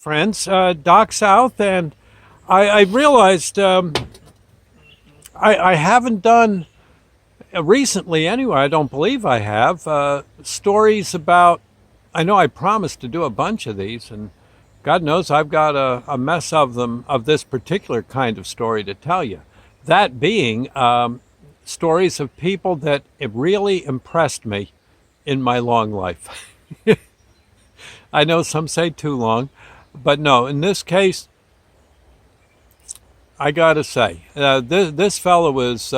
friends, Doc South, and I realized I haven't done recently anyway. I don't believe I have stories about. I know I promised to do a bunch of these, and God knows I've got a mess of them of this particular kind of story to tell you. That being stories of people that it really impressed me in my long life. I know some say too long, but no, in this case, I got to say, this fellow was,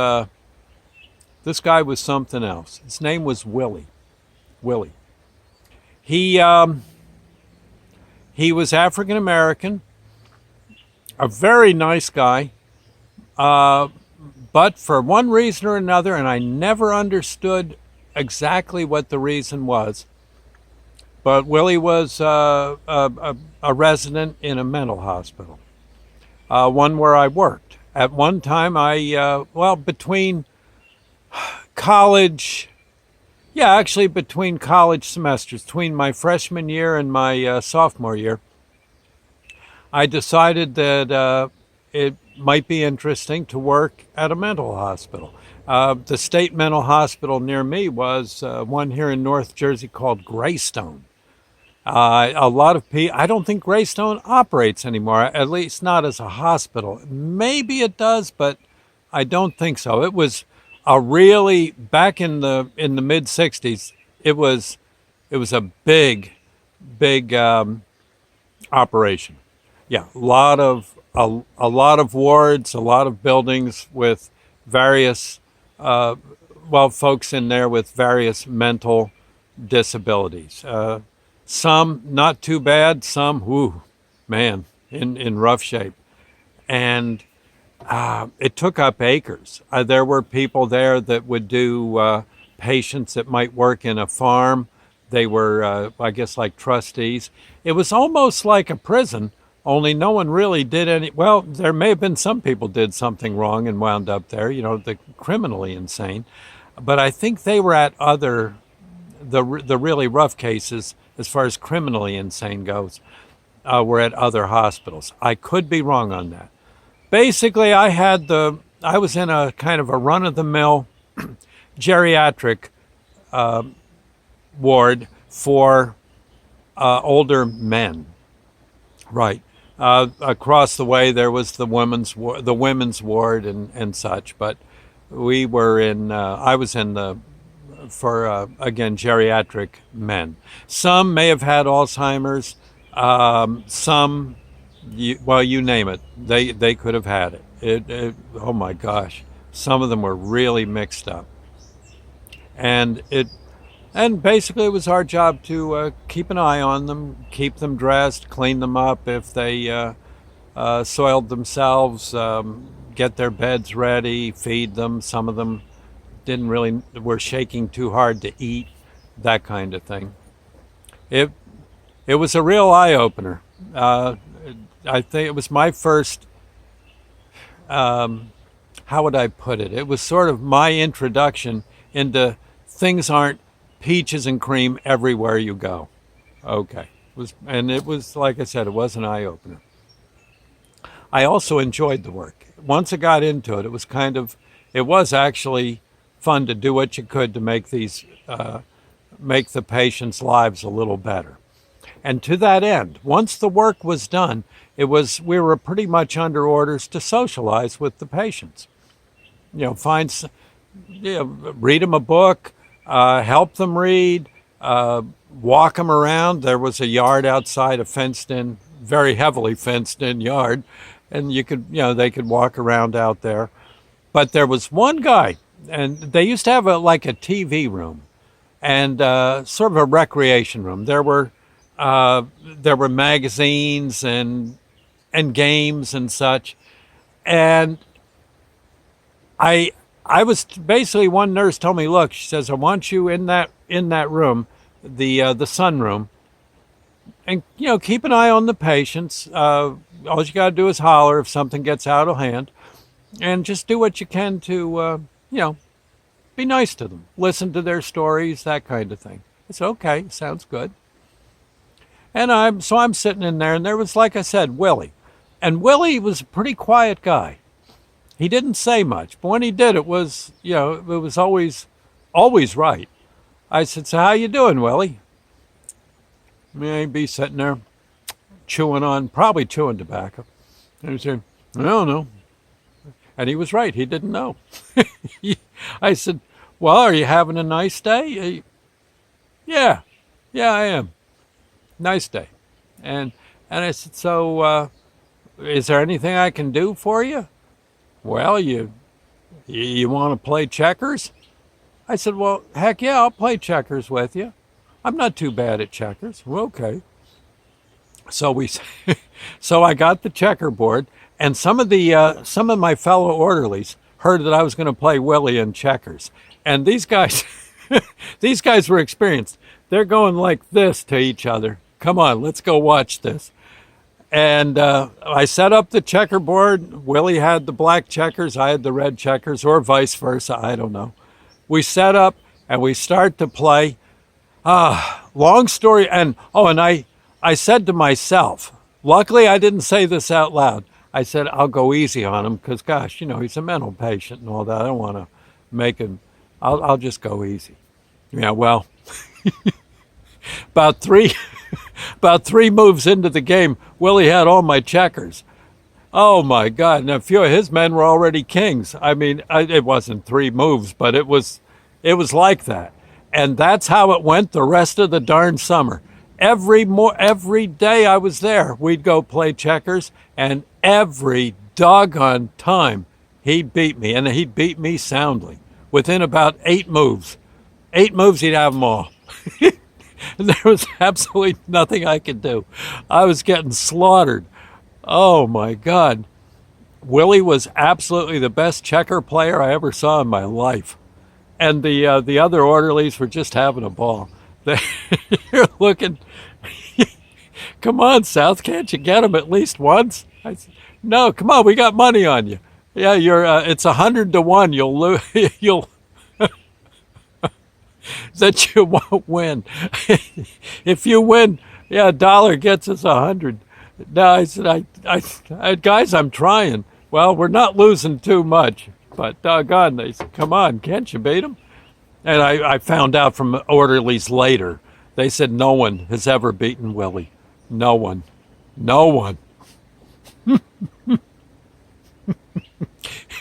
this guy was something else. His name was Willie. Willie. He, he was African American, a very nice guy, but for one reason or another, and I never understood exactly what the reason was, but Willie was a resident in a mental hospital, one where I worked. At one time, between college, actually between college semesters, between my freshman year and my sophomore year, I decided that it might be interesting to work at a mental hospital. The state mental hospital near me was one here in North Jersey called Greystone. A lot of people, I don't think Greystone operates anymore, at least not as a hospital. Maybe it does, but I don't think so. It was a really, back in the mid 60s, it was a big operation. Yeah, a lot of wards, a lot of buildings with various folks in there with various mental disabilities. Some not too bad, some, whoo, man, in rough shape. And it took up acres. There were people there that would do patients that might work in a farm. They were, I guess, like trustees. It was almost like a prison, only no one really did any. Well, there may have been some people did something wrong and wound up there, the criminally insane. But I think they were at the really rough cases, as far as criminally insane goes, were at other hospitals. I could be wrong on that. Basically, I was in a kind of a run-of-the-mill geriatric ward for older men. Right. Across the way, there was the women's ward and such. But we were in. I was in for again geriatric men. Some may have had Alzheimer's. Some. You name it, they could have had it. Oh my gosh, some of them were really mixed up, and basically it was our job to keep an eye on them, keep them dressed, clean them up if they soiled themselves, get their beds ready, feed them. Some of them were shaking too hard to eat, that kind of thing. It was a real eye opener. I think it was my first, how would I put it? It was sort of my introduction into things aren't peaches and cream everywhere you go. Okay. It was, like I said, it was an eye-opener. I also enjoyed the work. Once I got into it, it was actually fun to do what you could to make make the patients' lives a little better. And to that end, once the work was done, we were pretty much under orders to socialize with the patients. Read them a book, help them read, walk them around. There was a yard outside, a fenced-in, very heavily fenced-in yard, and they could walk around out there. But there was one guy, and they used to have a TV room and sort of a recreation room. There were magazines and games and such, and I was basically, one nurse told me, look, she says, I want you in that room, the sun room, and keep an eye on the patients. All you got to do is holler if something gets out of hand, and just do what you can to be nice to them, listen to their stories, that kind of thing. It's okay, sounds good. And I'm sitting in there, and there was, like I said, Willie. And Willie was a pretty quiet guy. He didn't say much, but when he did, it was, it was always right. I said, "So how you doing, Willie?" He'd be sitting there probably chewing tobacco. And he said, "I don't know." And he was right. He didn't know. I said, "Well, are you having a nice day?" "Yeah, yeah, I am. Nice day." And I said, "So, is there anything I can do for you?" "Well, you want to play checkers?" I said, "Well, heck yeah, I'll play checkers with you. I'm not too bad at checkers." "Well, okay." So so I got the checkerboard, and some of my fellow orderlies heard that I was going to play Willie in checkers, and these guys, these guys were experienced. They're going like this to each other. "Come on, let's go watch this." And I set up the checkerboard. Willie had the black checkers, I had the red checkers, or vice versa. I don't know. We set up and we start to play. Long story, and I said to myself, luckily I didn't say this out loud. I said, I'll go easy on him because, gosh, he's a mental patient and all that. I don't want to make him, I'll just go easy. Yeah, well, about three moves into the game, Willie had all my checkers. Oh my God! And a few of his men were already kings. I mean, it wasn't 3 moves, but it was like that. And that's how it went the rest of the darn summer. Every day I was there, we'd go play checkers, and every doggone time he'd beat me, and he'd beat me soundly. Within about 8 moves. 8 moves, he'd have them all. And there was absolutely nothing I could do. I was getting slaughtered. Oh my God. Willie was absolutely the best checker player I ever saw in my life. And the other orderlies were just having a ball. They're looking, "Come on, South, can't you get him at least once?" I said, "No, come on, we got money on you. Yeah, it's 100 to 1. You'll lose. That you won't win. If you win, yeah, $1 gets us 100. No," I said, "Guys, I'm trying." "Well, we're not losing too much, but doggone," they said, "come on, can't you beat them?" And I found out from orderlies later. They said no one has ever beaten Willie. No one. No one.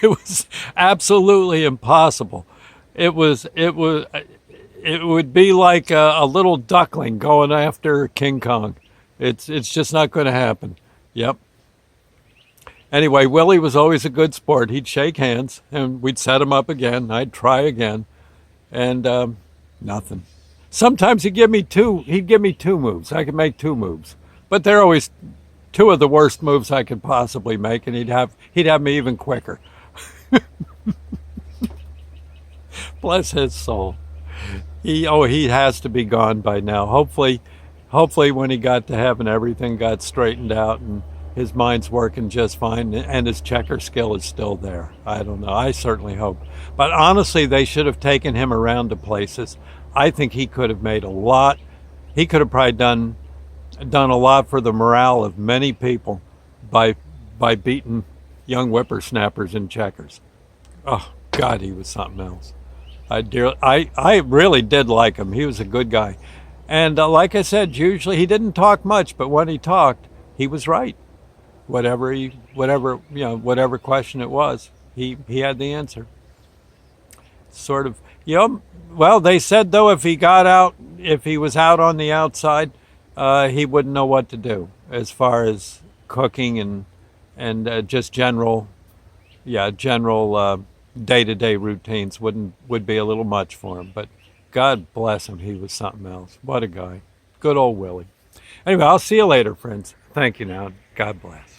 It was absolutely impossible. It would be like a little duckling going after King Kong. It's just not going to happen. Yep. Anyway, Willie was always a good sport. He'd shake hands, and we'd set him up again. I'd try again, and nothing. Sometimes he'd give me two moves. I could make 2 moves, but they're always 2 of the worst moves I could possibly make, and he'd have me even quicker. Bless his soul. He has to be gone by now. Hopefully when he got to heaven, everything got straightened out and his mind's working just fine, and his checker skill is still there. I don't know. I certainly hope. But honestly, they should have taken him around to places. I think he could have made a lot. He could have probably done a lot for the morale of many people by beating young whippersnappers in checkers. Oh God, he was something else. I really did like him. He was a good guy, and like I said, usually he didn't talk much, but when he talked, he was right. Whatever question it was, he had the answer. Sort of, well, they said though if he was out on the outside, he wouldn't know what to do as far as cooking and just general day-to-day routines would be a little much for him. But God bless him, he was something else. What a guy. Good old Willie. Anyway, I'll see you later, friends. Thank you now. God bless.